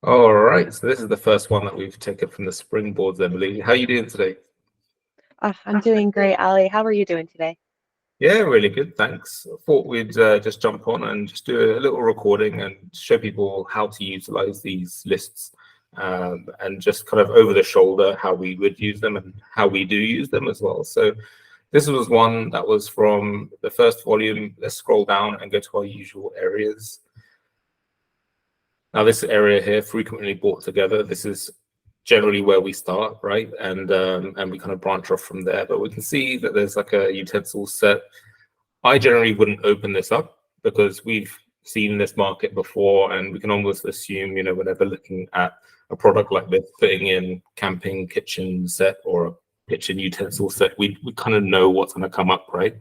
All right, so this is the first one that we've taken from the Springboards, Emily. How are you doing today? I'm doing great, Ali. How are you doing today? Yeah, really good, thanks. I thought we'd just jump on and just do a little recording and show people how to utilize these lists, and just kind of over the shoulder how we would use them and how we do use them as well. So this was one that was from the first volume. Let's scroll down and go to our usual areas. Now, this area here, frequently bought together, this is generally where we start, right? And we kind of branch off from there. But we can see that there's like a utensil set. I generally wouldn't open this up because we've seen this market before, and we can almost assume, whenever looking at a product like this, putting in camping kitchen set or a kitchen utensil set, we kind of know what's going to come up, right?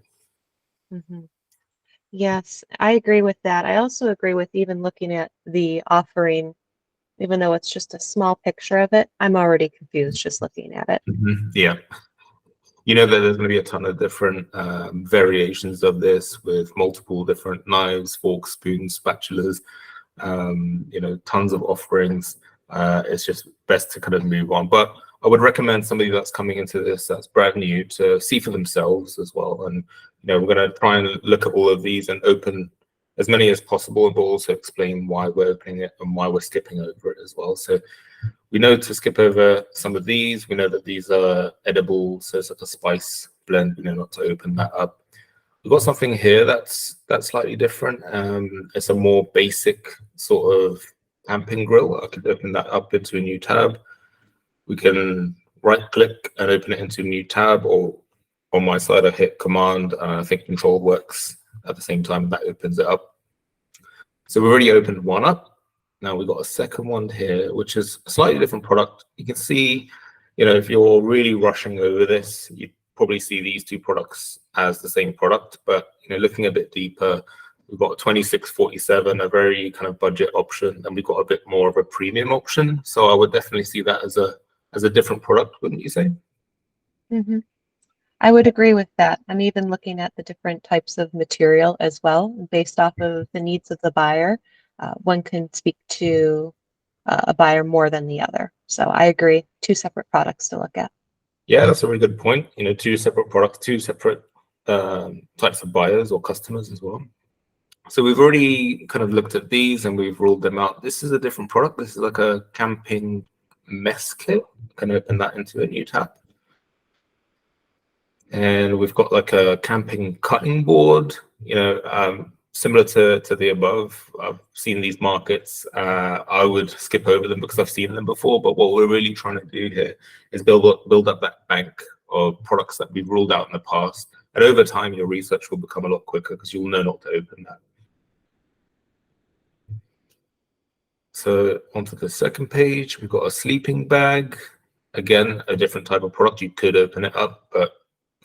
hmm Yes, I agree with that. I also agree with even looking at the offering, even though it's just a small picture of it, I'm already confused just looking at it. Yeah. You know that there's going to be a ton of different variations of this with multiple different knives, forks, spoons, spatulas, tons of offerings. It's just best to kind of move on. But I would recommend somebody that's coming into this that's brand new to see for themselves as well. And, we're going to try and look at all of these and open as many as possible, but also explain why we're opening it and why we're skipping over it as well. So we know to skip over some of these. We know that these are edible, so it's like a spice blend. We know not to open that up. We've got something here that's slightly different. It's a more basic sort of camping grill. I could open that up into a new tab. We can right-click and open it into a new tab, or on my side, I hit Command, and I think Control works at the same time. That opens it up. So we've already opened one up. Now we've got a second one here, which is a slightly different product. You can see, if you're really rushing over this, you probably see these two products as the same product. But, looking a bit deeper, we've got a 2647, a very kind of budget option, and we've got a bit more of a premium option. So I would definitely see that as a different product, wouldn't you say? hmm I would agree with that. I'm even looking at the different types of material as well, based off of the needs of the buyer. One can speak to a buyer more than the other. So I agree, two separate products to look at. Yeah, that's a really good point. Two separate products, two separate types of buyers or customers as well. So we've already kind of looked at these and we've ruled them out. This is a different product. This is like a camping mess kit. Can open that into a new tab. And we've got like a camping cutting board, similar to the above. I've seen these markets. I would skip over them because I've seen them before. But what we're really trying to do here is build up that bank of products that we've ruled out in the past. And over time, your research will become a lot quicker because you'll know not to open that. So onto the second page, we've got a sleeping bag. Again, a different type of product. You could open it up, but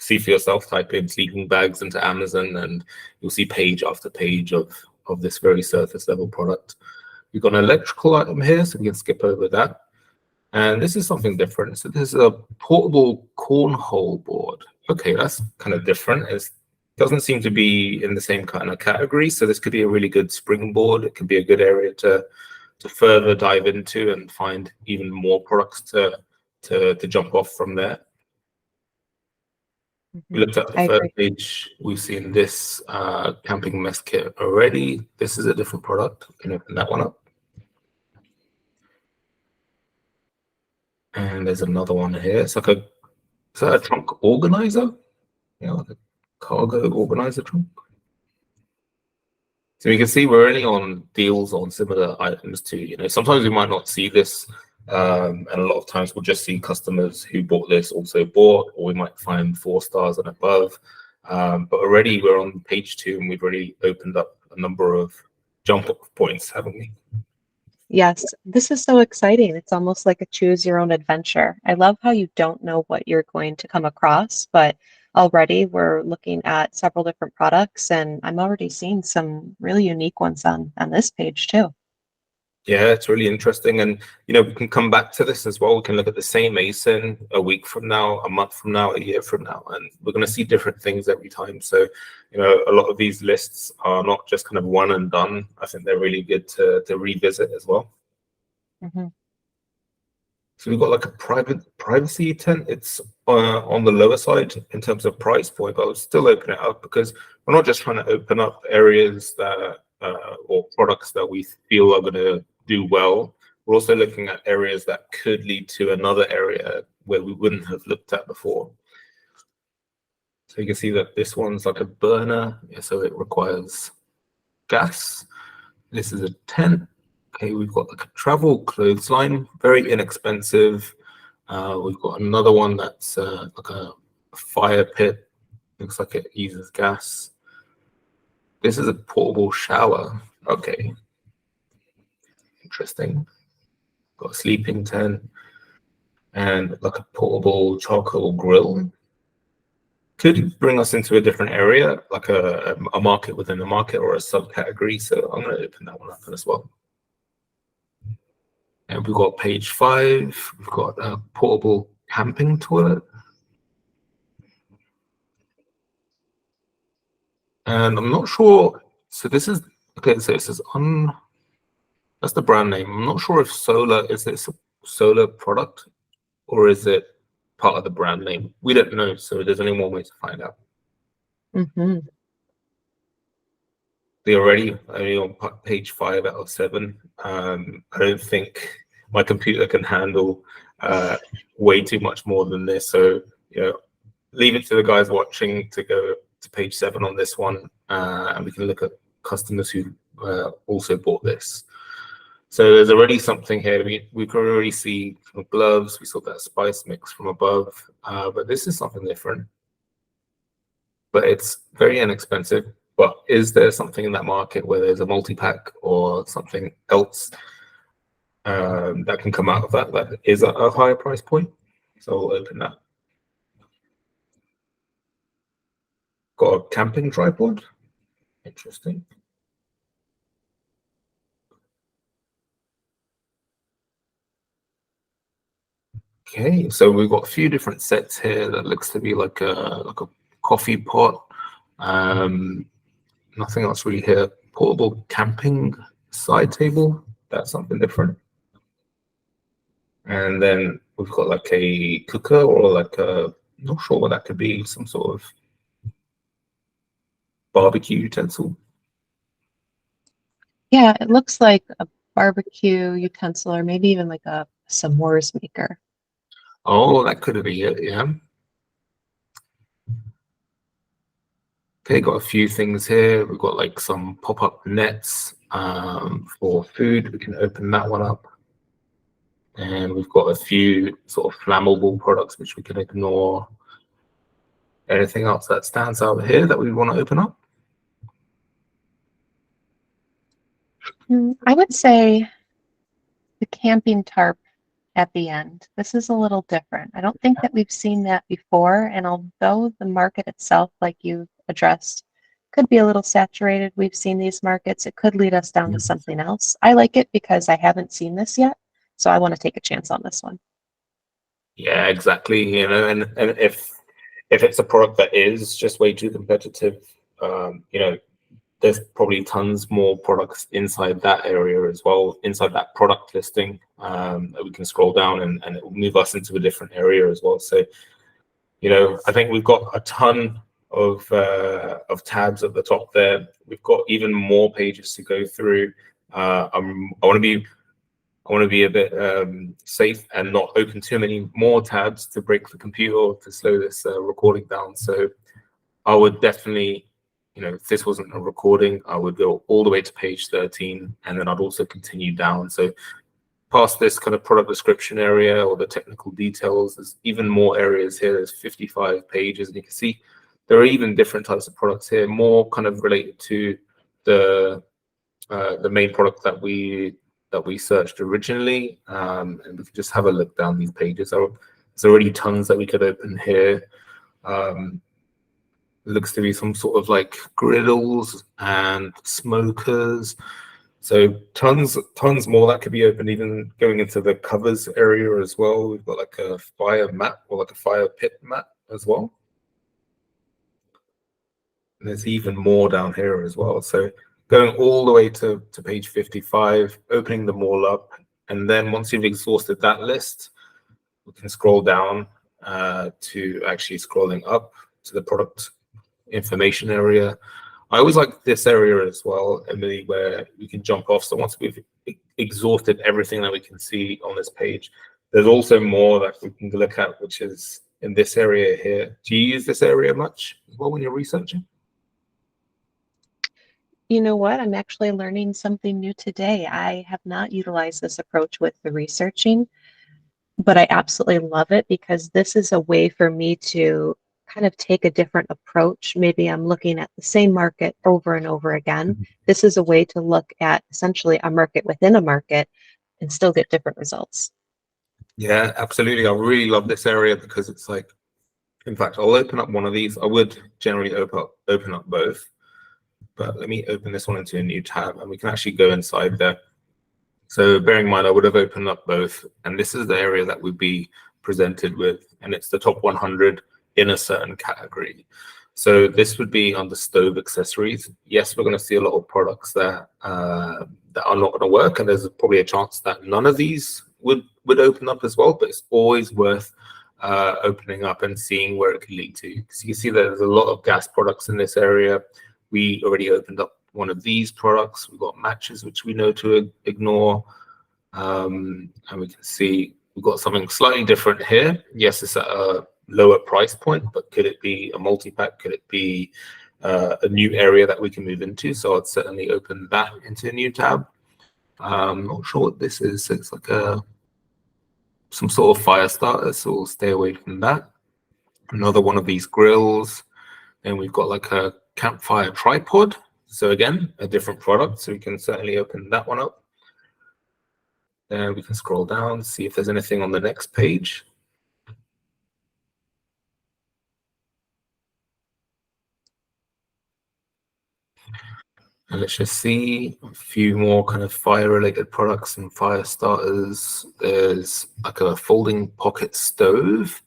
see for yourself, type in sleeping bags into Amazon and you'll see page after page of this very surface level product. We've got an electrical item here, so we can skip over that. And this is something different. So there's a portable cornhole board. Okay, that's kind of different. It doesn't seem to be in the same kind of category. So this could be a really good springboard. It could be a good area to further dive into and find even more products to jump off from there. We looked at the first page. We've seen this camping mess kit already. This is a different product. We can open that one up. And there's another one here. It's like is that a trunk organizer? Yeah, like a cargo organizer trunk. So you can see we're only on deals on similar items too. Sometimes we might not see this, and a lot of times we'll just see customers who bought this also bought, or we might find 4 stars and above. But already we're on page 2 and we've already opened up a number of jump off points, haven't we? Yes, this is so exciting. It's almost like a choose your own adventure. I love how you don't know what you're going to come across, but already we're looking at several different products and I'm already seeing some really unique ones on this page too. Yeah, it's really interesting. And, we can come back to this as well. We can look at the same ASIN a week from now, a month from now, a year from now, and we're going to see different things every time. So, a lot of these lists are not just kind of one and done. I think they're really good to revisit as well. Mhm. So we've got like a privacy tent. It's on the lower side in terms of price point, but I'll still open it up because we're not just trying to open up areas that or products that we feel are going to do well. We're also looking at areas that could lead to another area where we wouldn't have looked at before. So you can see that this one's like a burner, so it requires gas. This is a tent. Okay, we've got like a travel clothesline, very inexpensive. We've got another one that's like a fire pit. Looks like it uses gas. This is a portable shower. Okay, interesting. Got a sleeping tent and like a portable charcoal grill. Could bring us into a different area, like a market within a market or a subcategory. So I'm going to open that one up as well. And we've got page 5. We've got a portable camping toilet. And I'm not sure. So this is okay. So this is on. That's the brand name. I'm not sure if solar is this a solar product or is it part of the brand name. We don't know. So there's only one way to find out. Mhm. They're already only on page 5 out of 7. I don't think my computer can handle way too much more than this. So leave it to the guys watching to go to page 7 on this one, and we can look at customers who also bought this. So there's already something here. We can already see gloves. We saw that spice mix from above, but this is something different. But it's very inexpensive. But is there something in that market where there's a multi-pack or something else that can come out of that is at a higher price point? So we'll open that. Got a camping tripod. Interesting. Okay, so we've got a few different sets here that looks to be like a coffee pot. Nothing else really here. Portable camping side table. That's something different. And then we've got like a cooker or like a, not sure what that could be, some sort of barbecue utensil. Yeah, it looks like a barbecue utensil or maybe even like a s'mores maker. Oh, that could be it, yeah. Okay, got a few things here. We've got like some pop-up nets for food. We can open that one up. And we've got a few sort of flammable products which we can ignore. Anything else that stands out here that we want to open up? I would say the camping tarp at the end. This is a little different. I don't think that we've seen that before. And although the market itself, like you addressed, could be a little saturated, we've seen these markets, it could lead us down to something else. I like it because I haven't seen this yet. So I want to take a chance on this one. Yeah, exactly. And if it's a product that is just way too competitive, there's probably tons more products inside that area as well, inside that product listing, that we can scroll down and it will move us into a different area as well. So, I think we've got a ton of tabs at the top there. We've got even more pages to go through. I want to be a bit safe and not open too many more tabs to break the computer or to slow this recording down. So I would definitely, if this wasn't a recording, I would go all the way to page 13 and then I'd also continue down. So past this kind of product description area or the technical details, there's even more areas here. There's 55 pages, and you can see there are even different types of products here, more kind of related to the main product that we searched originally, and we could just have a look down these pages. There's already tons that we could open here. Looks to be some sort of like griddles and smokers. So tons more that could be open, even going into the covers area as well. We've got like a fire mat or like a fire pit mat as well. And there's even more down here as well. So going all the way to page 55, opening them all up, And then once you've exhausted that list, we can scroll down to actually scrolling up to the product information area. I always like this area as well, Emily, where we can jump off. So once we've exhausted everything that we can see on this page, there's also more that we can look at, which is in this area here. Do you use this area much as well when you're researching? You know what? I'm actually learning something new today. I have not utilized this approach with the researching, but I absolutely love it because this is a way for me to kind of take a different approach. Maybe I'm looking at the same market over and over again. This is a way to look at essentially a market within a market and still get different results. Yeah, absolutely. I really love this area because it's like, in fact, I'll open up one of these. I would generally open up both, but let me open this one into a new tab and we can actually go inside there. So bearing in mind, I would have opened up both, and this is the area that we'd be presented with, and it's the top 100 in a certain category. So this would be under stove accessories. Yes, we're going to see a lot of products that that are not going to work, and there's probably a chance that none of these would open up as well. But it's always worth opening up and seeing where it could lead to. Because you can see there's a lot of gas products in this area. We already opened up one of these products. We've got matches, which we know to ignore. And we can see we've got something slightly different here. Yes, it's at a lower price point, but could it be a multi-pack? Could it be a new area that we can move into? So I'd certainly open that into a new tab. I'm not sure what this is. So it's like some sort of fire starter, so we'll stay away from that. Another one of these grills. And we've got like a campfire tripod. So again, a different product. So we can certainly open that one up. And we can scroll down, see if there's anything on the next page. And let's just see a few more kind of fire-related products and fire starters. There's like a folding pocket stove.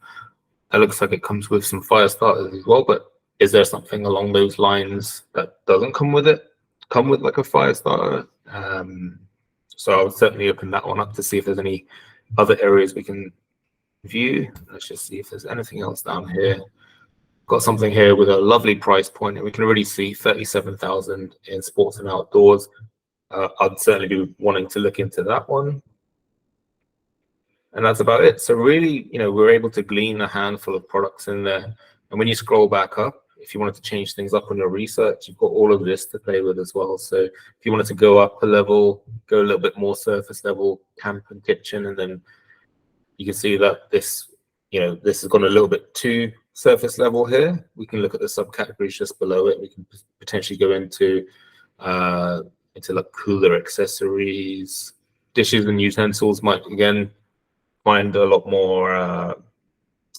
That looks like it comes with some fire starters as well, but is there something along those lines that doesn't come with it? Come with like a fire starter? So I would certainly open that one up to see if there's any other areas we can view. Let's just see if there's anything else down here. Got something here with a lovely price point, and we can already see 37,000 in sports and outdoors. I'd certainly be wanting to look into that one. And that's about it. So really, we're able to glean a handful of products in there. And when you scroll back up, if you wanted to change things up on your research, you've got all of this to play with as well. So if you wanted to go up a level, go a little bit more surface level, camp and kitchen, and then you can see that this has gone a little bit too surface level here. We can look at the subcategories just below it. We can potentially go into like cooler accessories, dishes and utensils might again find a lot more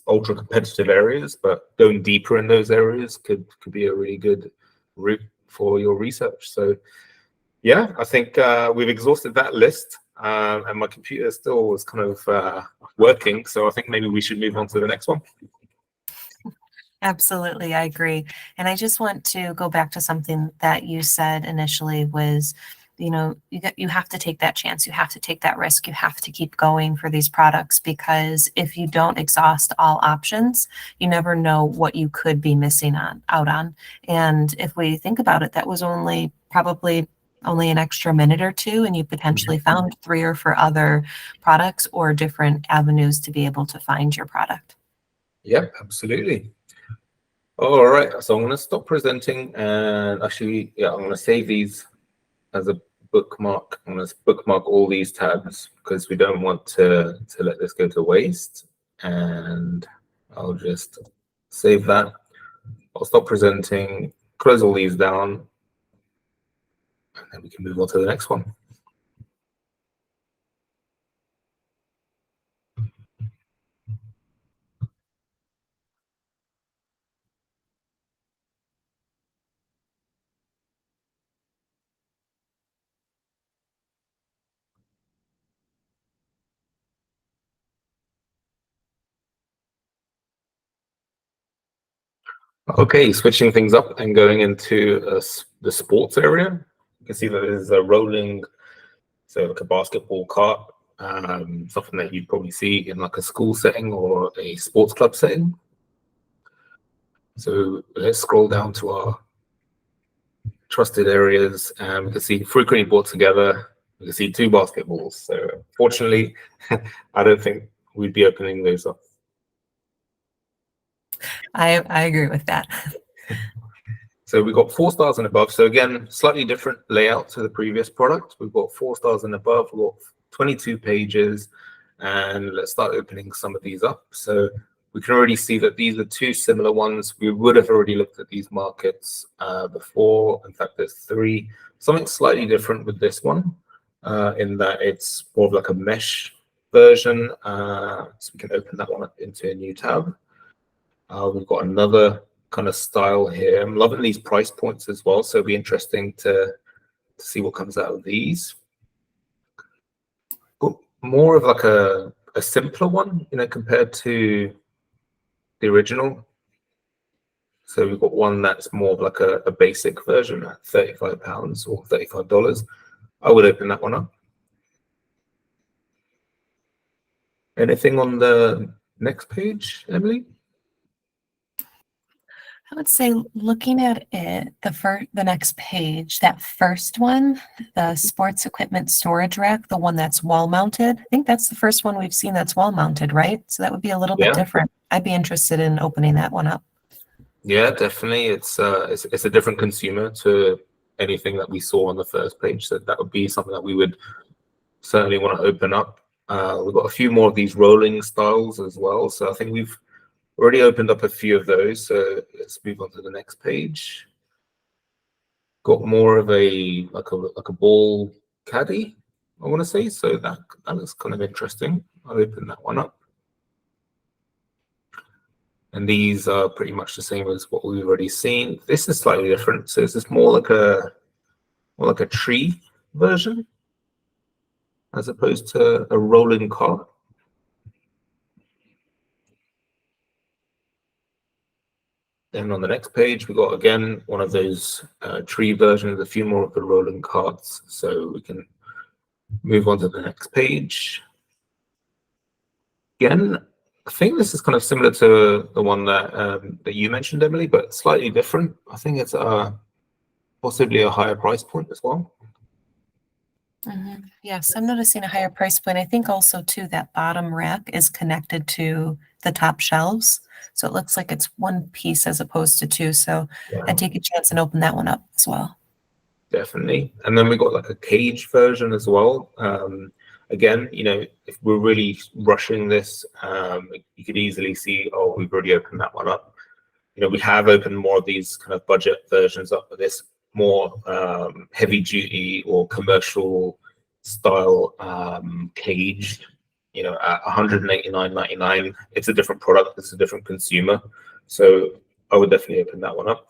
ultra competitive areas, but going deeper in those areas could be a really good route for your research. So yeah, I think we've exhausted that list, and my computer still was kind of working. So I think maybe we should move on to the next one. Absolutely, I agree. And I just want to go back to something that you said initially was, you have to take that chance. You have to take that risk. You have to keep going for these products, because if you don't exhaust all options, you never know what you could be missing out on. And if we think about it, that was probably only an extra minute or two, and you potentially found 3 or 4 other products or different avenues to be able to find your product. Yep, absolutely. All right, so I'm going to stop presenting, and actually, I'm going to save these as a bookmark. I'm going to bookmark all these tabs because we don't want to let this go to waste. And I'll just save that. I'll stop presenting, close all these down, and then we can move on to the next one. Okay, switching things up and going into the sports area. You can see that there's a rolling, so like a basketball cart something that you'd probably see in like a school setting or a sports club setting. So let's scroll down to our trusted areas, and we can see frequently bought together. We can see 2 basketballs. So fortunately, I don't think we'd be opening those up. I agree with that. So we've got 4 stars and above. So again, slightly different layout to the previous product. We've got 4 stars and above. We've got 22 pages. And let's start opening some of these up. So we can already see that these are 2 similar ones. We would have already looked at these markets before. In fact, there's 3. Something slightly different with this one in that it's more of like a mesh version. So we can open that one up into a new tab. We've got another kind of style here. I'm loving these price points as well, so it'll be interesting to see what comes out of these. But more of like a simpler one, compared to the original. So we've got one that's more of like a basic version at £35 or $35. I would open that one up. Anything on the next page, Emily? I would say looking at it, the next page, that first one, the sports equipment storage rack, the one that's wall mounted. I think that's the first one we've seen that's wall mounted, right? So that would be a little bit different. I'd be interested in opening that one up. Yeah, definitely. It's a different consumer to anything that we saw on the first page. So that would be something that we would certainly want to open up. We've got a few more of these rolling styles as well. So I think we've already opened up a few of those. So let's move on to the next page. Got more of a ball caddy, I want to say. So that looks kind of interesting. I'll open that one up. And these are pretty much the same as what we've already seen. This is slightly different. So this is more like a tree version as opposed to a rolling cart. Then on the next page, we got again one of those tree versions, a few more of the rolling carts. So we can move on to the next page. Again, I think this is kind of similar to the one that you mentioned, Emily, but slightly different. I think it's possibly a higher price point as well. Mm-hmm. Yes, I'm noticing a higher price point. I think also too that bottom rack is connected to the top shelves. So it looks like it's one piece as opposed to 2. So I'd take a chance and open that one up as well. Definitely. And then we got like a cage version as well. Again, if we're really rushing this, you could easily see, oh, we've already opened that one up. We have opened more of these kind of budget versions up of this more heavy duty or commercial style cage, at $189.99. It's a different product, it's a different consumer. So I would definitely open that one up.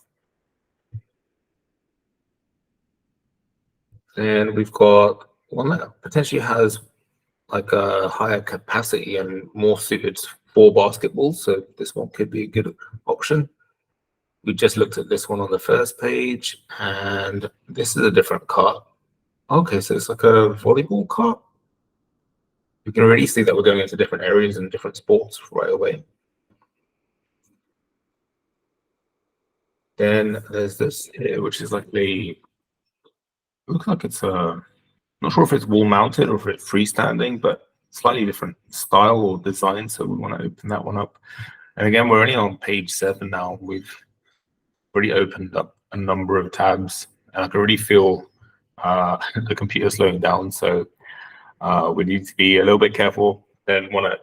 And we've got one that potentially has like a higher capacity and more suited for basketball. So this one could be a good option. We just looked at this one on the first page, and this is a different cart. Okay, so it's like a volleyball cart. You can already see that we're going into different areas and different sports right away. Then there's this here, which is like looks like it's not sure if it's wall mounted or if it's freestanding, but slightly different style or design. So we want to open that one up. And again, we're only on page 7 now. We've already opened up a number of tabs, and I can already feel the computer slowing down. So we need to be a little bit careful. Don't want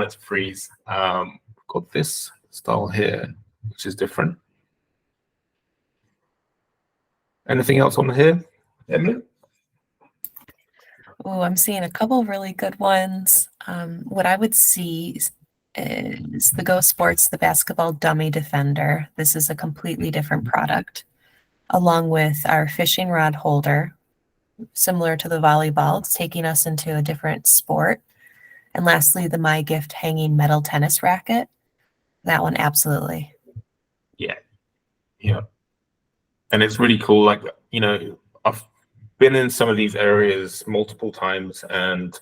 it to freeze. Got this style here, which is different. Anything else on here, Emily? Oh, I'm seeing a couple really good ones. What I would see is the Go Sports, the basketball dummy defender. This is a completely different product, along with our fishing rod holder, similar to the volleyball. It's taking us into a different sport. And lastly, the My Gift hanging metal tennis racket. That one, absolutely. Yeah. And it's really cool. Like, I've been in some of these areas multiple times, and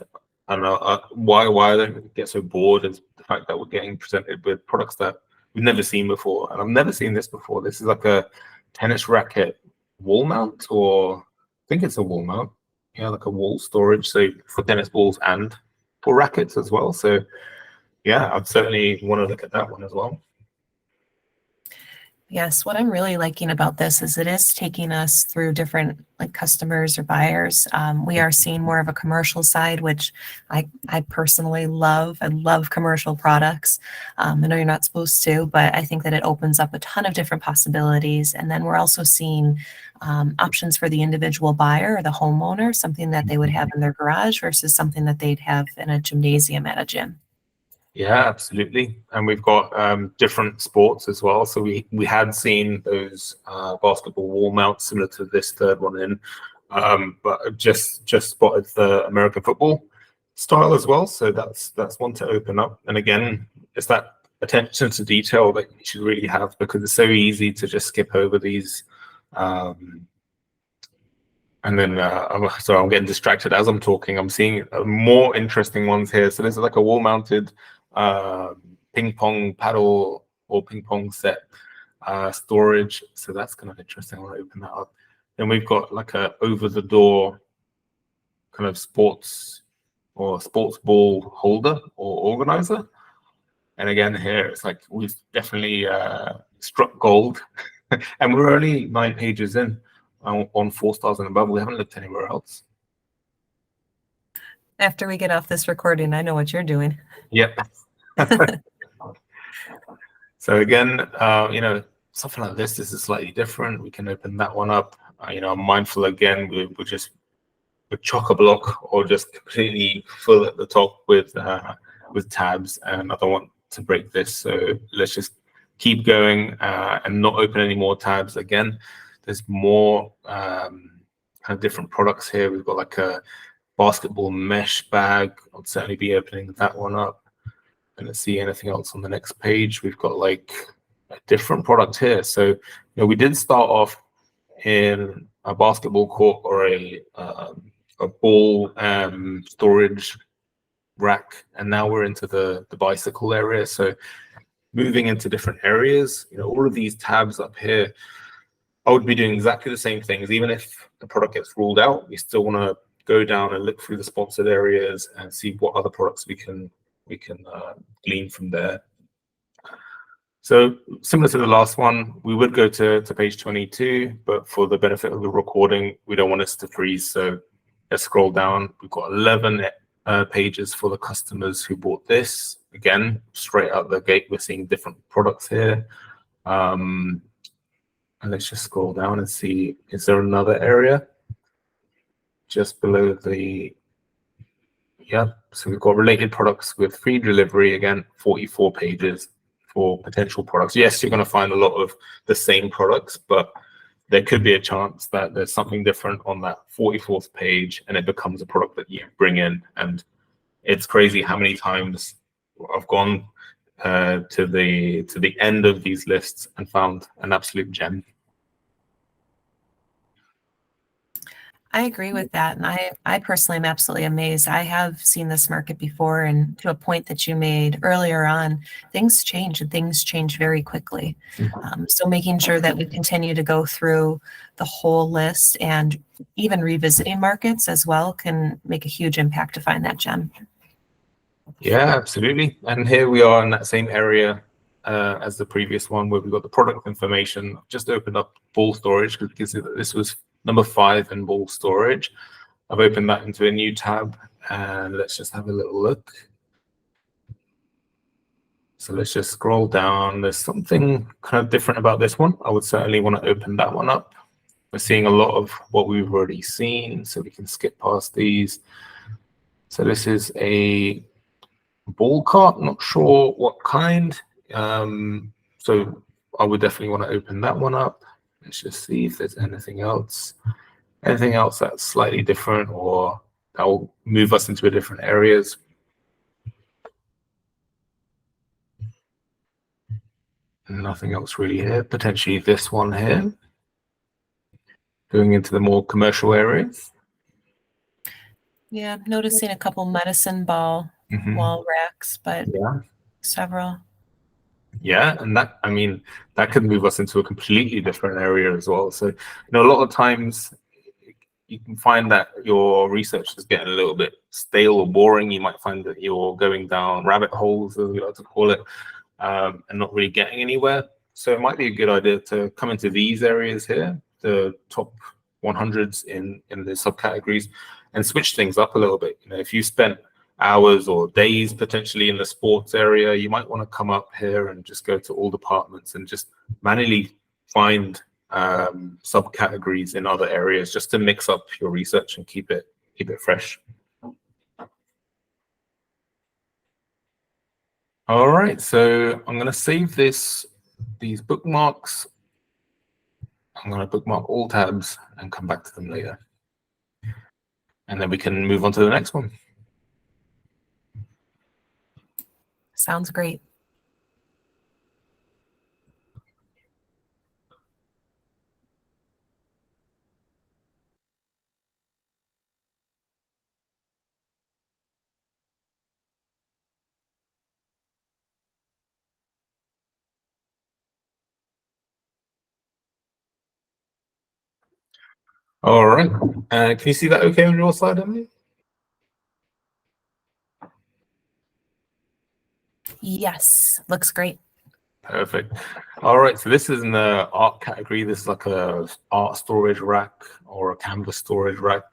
I don't know why I don't get so bored is the fact that we're getting presented with products that we've never seen before, and I've never seen this before. This is like a tennis racket wall mount, or I think it's a wall mount. Yeah, like a wall storage, so for tennis balls and for rackets as well. So yeah, I'd certainly want to look at that one as well. Yes, what I'm really liking about this is it is taking us through different like customers or buyers. We are seeing more of a commercial side, which I personally love. I love commercial products. I know you're not supposed to, but I think that it opens up a ton of different possibilities. And then we're also seeing options for the individual buyer or the homeowner, something that they would have in their garage versus something that they'd have in a gymnasium at a gym. Yeah, absolutely. And we've got different sports as well. So we had seen those basketball wall mounts similar to this third one in, but just spotted the American football style as well. So that's one to open up. And again, it's that attention to detail that you should really have, because it's so easy to just skip over these. And then, so I'm getting distracted as I'm talking. I'm seeing more interesting ones here. So this is like a wall-mounted ping pong paddle or ping pong set storage. So that's kind of interesting. I want to open that up. Then we've got like a over-the-door kind of sports ball holder or organizer. And again, here it's like we've definitely struck gold, and we're only 9 pages in. On 4 stars and above. We haven't looked anywhere else. After we get off this recording, I know what you're doing. Yep. So again, something like this is slightly different. We can open that one up. I'm mindful again. We're just chock-a-block or just completely full at the top with tabs, and I don't want to break this. So let's just keep going and not open any more tabs again. There's more kind of different products here. We've got like a basketball mesh bag. I'll certainly be opening that one up. And let's see anything else on the next page. We've got like a different product here. So we did start off in a basketball court or a ball storage rack, and now we're into the bicycle area. So moving into different areas. All of these tabs up here, I would be doing exactly the same things. Even if the product gets ruled out, we still want to go down and look through the sponsored areas and see what other products we can glean from there. So similar to the last one, we would go to page 22, but for the benefit of the recording, we don't want us to freeze. So let's scroll down. We've got 11 pages for the customers who bought this. Again, straight out the gate, we're seeing different products here. And let's just scroll down and see, is there another area just below the, so we've got related products with free delivery, again, 44 pages for potential products. Yes, you're going to find a lot of the same products, but there could be a chance that there's something different on that 44th page and it becomes a product that you bring in. And it's crazy how many times I've gone to the end of these lists and found an absolute gem. I agree with that. And I personally am absolutely amazed. I have seen this market before, and to a point that you made earlier on, things change and things change very quickly. So making sure that we continue to go through the whole list and even revisiting markets as well can make a huge impact to find that gem. Yeah, absolutely. And here we are in that same area as the previous one, where we've got the product information. I've just opened up ball storage because you can see that this was number 5 in ball storage. I've opened that into a new tab, and let's just have a little look. So let's just scroll down. There's something kind of different about this one. I would certainly want to open that one up. We're seeing a lot of what we've already seen, so we can skip past these. So this is a ball cart, not sure what kind. So I would definitely want to open that one up. Let's just see if there's anything else that's slightly different or that will move us into different areas. Nothing else really here. Potentially this one here, going into the more commercial areas. Yeah, I'm noticing a couple medicine ball wall racks, but Yeah. several. Yeah, and that, I mean, that could move us into a completely different area as well. So, a lot of times you can find that your research is getting a little bit stale or boring. You might find that you're going down rabbit holes, as we like to call it, and not really getting anywhere. So it might be a good idea to come into these areas here, the top 100s in the subcategories, and switch things up a little bit. If you spent hours or days potentially in the sports area, you might want to come up here and just go to all departments and just manually find subcategories in other areas, just to mix up your research and keep it fresh. All right, so I'm going to save these bookmarks. I'm going to bookmark all tabs and come back to them later. And then we can move on to the next one. Sounds great. All right. Can you see that okay on your side, Emily? Yes, looks great. Perfect. All right, so this is in the art category. This is like a art storage rack or a canvas storage rack.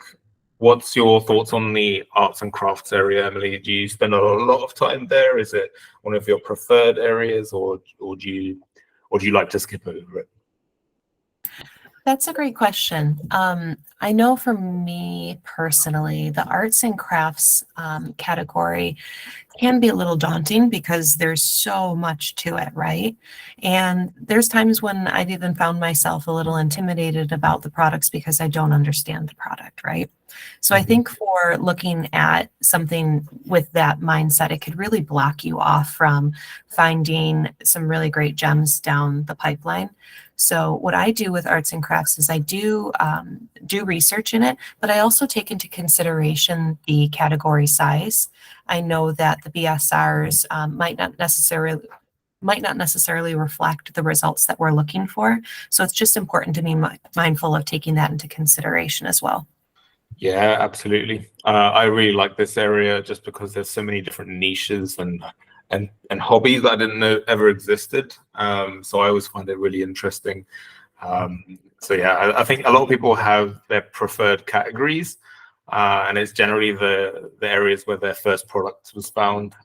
What's your thoughts on the arts and crafts area, Emily? Do you spend a lot of time there? Is it one of your preferred areas, or do you like to skip over it? That's a great question. I know for me personally, the arts and crafts category can be a little daunting because there's so much to it, right? And there's times when I've even found myself a little intimidated about the products because I don't understand the product, right? So I think for looking at something with that mindset, it could really block you off from finding some really great gems down the pipeline. So what I do with arts and crafts is I do research in it, but I also take into consideration the category size. I know that the BSRs might not necessarily reflect the results that we're looking for. So it's just important to be mindful of taking that into consideration as well. Yeah, absolutely. I really like this area just because there's so many different niches and hobbies that I didn't know ever existed. So I always find it really interesting. So yeah, I think a lot of people have their preferred categories, and it's generally the areas where their first product was found.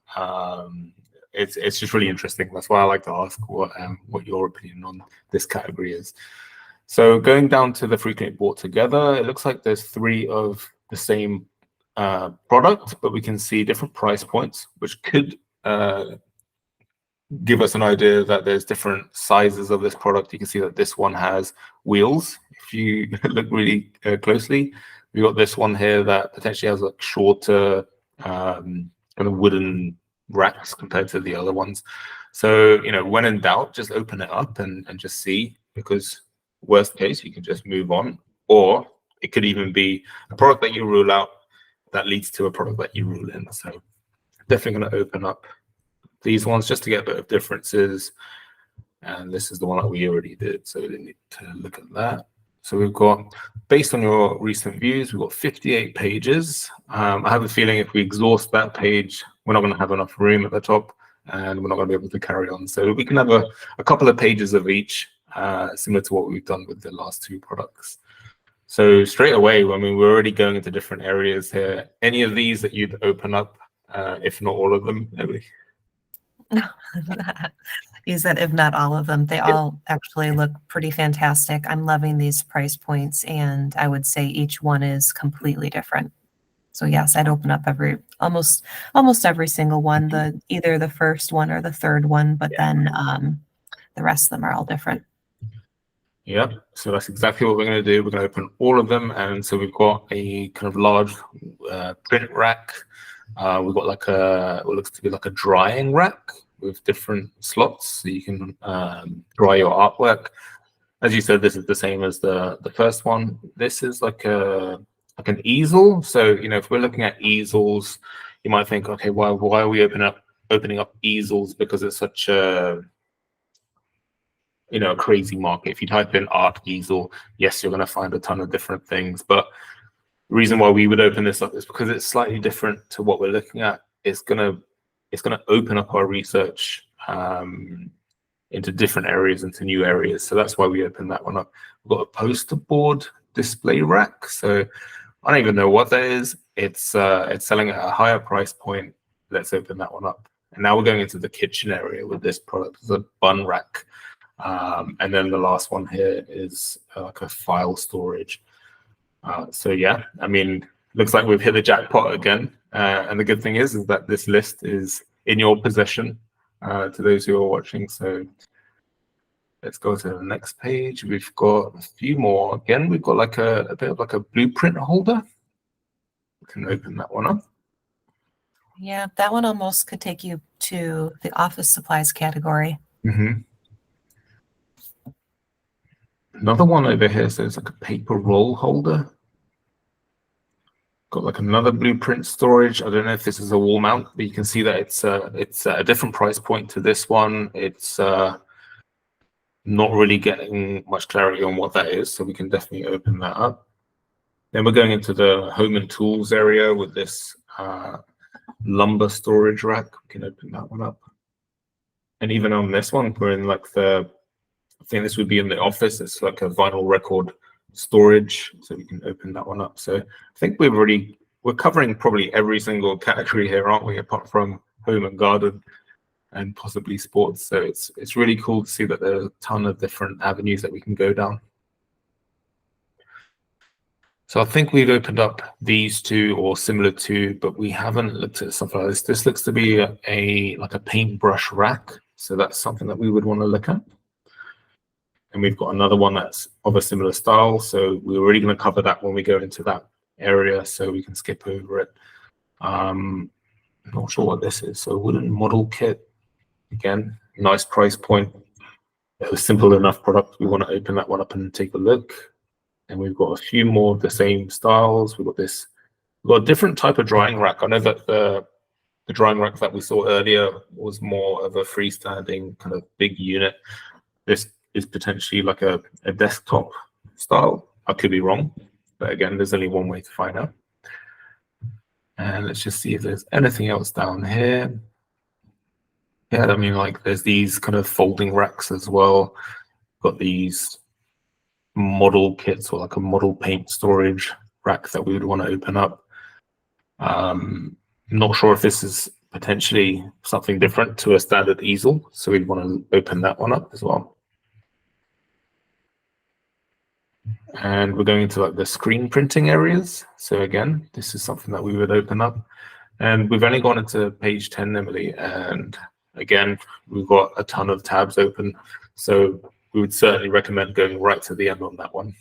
It's just really interesting. That's why I like to ask what your opinion on this category is. So going down to the frequently bought together, it looks like there's 3 of the same product, but we can see different price points, which could give us an idea that there's different sizes of this product. You can see that this one has wheels. If you look really closely, we've got this one here that potentially has like shorter kind of wooden racks compared to the other ones. So, when in doubt, just open it up and just see, because worst case, you can just move on, or it could even be a product that you rule out that leads to a product that you rule in. So definitely going to open up these ones just to get a bit of differences. And this is the one that we already did, so we didn't need to look at that. So we've got, based on your recent views, we've got 58 pages. I have a feeling if we exhaust that page, we're not going to have enough room at the top, and we're not going to be able to carry on. So we can have a couple of pages of each, similar to what we've done with the last 2 products. So straight away, I mean, we're already going into different areas here. Any of these that you'd open up, if not all of them, Emily? You said if not all of them. They all actually look pretty fantastic. I'm loving these price points, and I would say each one is completely different. So yes, I'd open up almost every single one, either the first one or the third one, but then the rest of them are all different. Yep. So that's exactly what we're going to do. We're going to open all of them, and so we've got a kind of large print rack. We've got like what looks to be like a drying rack with different slots, so you can dry your artwork. As you said, this is the same as the first one. This is like a like an easel. So, if we're looking at easels, you might think, okay, why are we opening up easels? Because it's such a a crazy market. If you type in art easel, yes, you're going to find a ton of different things. But the reason why we would open this up is because it's slightly different to what we're looking at. It's gonna open up our research into different areas, into new areas. So that's why we opened that one up. We've got a poster board display rack. So I don't even know what that is. It's selling at a higher price point. Let's open that one up. And now we're going into the kitchen area with this product. It's a bun rack. And then the last one here is like a file storage. So yeah, I mean, looks like we've hit the jackpot again. And the good thing is that this list is in your possession to those who are watching. So let's go to the next page. We've got a few more. Again, we've got like a bit of like a blueprint holder. We can open that one up. Yeah, that one almost could take you to the office supplies category. Mm-hmm. Another one over here says like a paper roll holder. Got like another blueprint storage. I don't know if this is a wall mount, but you can see that it's a different price point to this one. It's not really getting much clarity on what that is, so we can definitely open that up. Then we're going into the home and tools area with this lumber storage rack. We can open that one up. And even on this one, we're in like I think this would be in the office. It's like a vinyl record storage, so we can open that one up. So I think we're covering probably every single category here, aren't we? Apart from home and garden and possibly sports. So it's really cool to see that there are a ton of different avenues that we can go down. So I think we've opened up these two or similar to, but we haven't looked at something like this. This looks to be like a paintbrush rack. So that's something that we would want to look at. And we've got another one that's of a similar style. So we're already going to cover that when we go into that area, so we can skip over it. I'm not sure what this is. So wooden model kit. Again, nice price point. It was simple enough product. We want to open that one up and take a look. And we've got a few more of the same styles. We've got a different type of drying rack. I know that the drying rack that we saw earlier was more of a freestanding kind of big unit. This is potentially like a desktop style. I could be wrong, but again, there's only one way to find out. And let's just see if there's anything else down here. Yeah, I mean, like there's these kind of folding racks as well. Got these model kits or like a model paint storage rack that we would want to open up. Not sure if this is potentially something different to a standard easel, so we'd want to open that one up as well. And we're going into like the screen printing areas. So again, this is something that we would open up. And we've only gone into page 10, Emily, and again, we've got a ton of tabs open. So we would certainly recommend going right to the end on that one.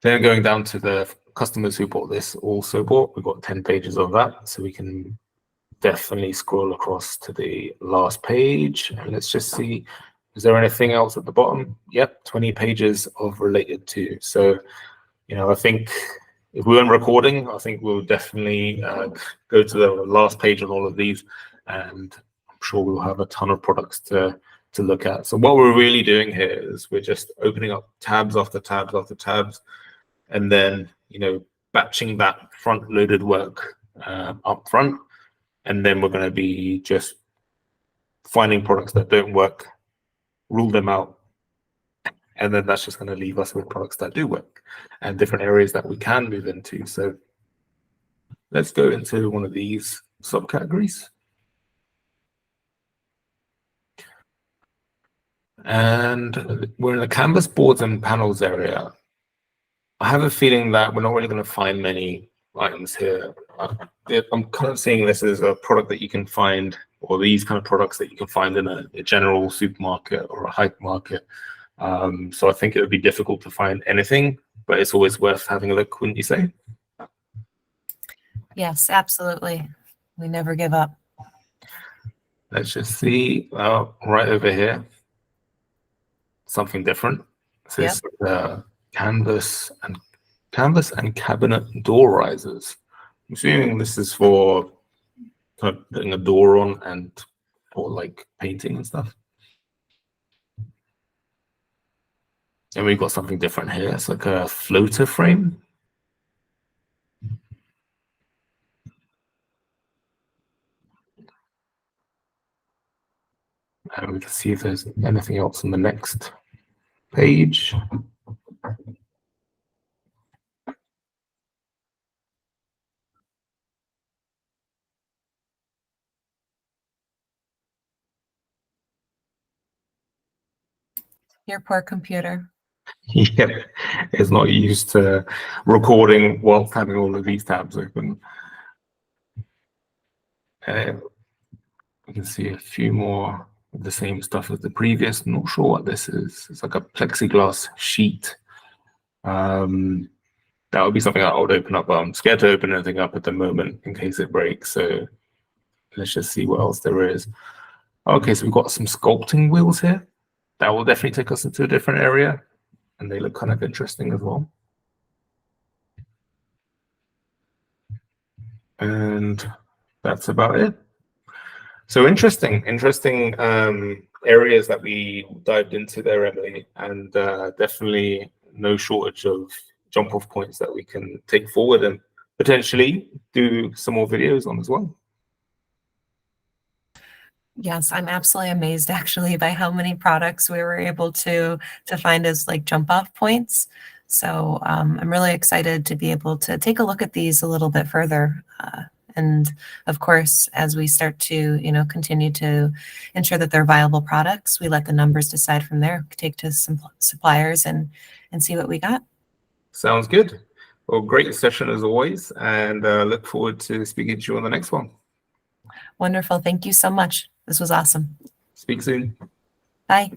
Then going down to the customers who bought this also bought, we've got 10 pages of that. So we can definitely scroll across to the last page. And let's just see, is there anything else at the bottom? Yep, 20 pages of related to. So, I think if we weren't recording, I think we'll definitely go to the last page on all of these, and I'm sure we'll have a ton of products to look at. So what we're really doing here is we're just opening up tabs after tabs after tabs, and then batching that front-loaded work up front, and then we're going to be just finding products that don't work, rule them out, and then that's just going to leave us with products that do work and different areas that we can move into. So let's go into one of these subcategories. And we're in the canvas boards and panels area. I have a feeling that we're not really going to find many items here. I'm kind of seeing this as a product that you can find, or these kind of products that you can find in a general supermarket or a hypermarket. So I think it would be difficult to find anything, but it's always worth having a look, wouldn't you say? Yes, absolutely. We never give up. Let's just see, right over here, something different. So Yep. it's canvas and cabinet door risers. I'm assuming this is for kind of putting a door on and or like painting and stuff. And we've got something different here. It's like a floater frame. And we can see if there's anything else on the next page. Your poor computer. Yeah, it's not used to recording whilst having all of these tabs open. You can see a few more of the same stuff as the previous. I'm not sure what this is. It's like a plexiglass sheet. That would be something I would open up. I'm scared to open anything up at the moment in case it breaks. So let's just see what else there is. Okay, so we've got some sculpting wheels here. That will definitely take us into a different area. And they look kind of interesting as well. And that's about it. So interesting areas that we dived into there, Emily, and definitely no shortage of jump off points that we can take forward and potentially do some more videos on as well. Yes, I'm absolutely amazed actually by how many products we were able to find as like jump off points. So I'm really excited to be able to take a look at these a little bit further. And of course, as we start to, continue to ensure that they're viable products, we let the numbers decide from there, take to some suppliers and see what we got. Sounds good. Well, great session as always, and look forward to speaking to you on the next one. Wonderful. Thank you so much. This was awesome. Speak soon. Bye.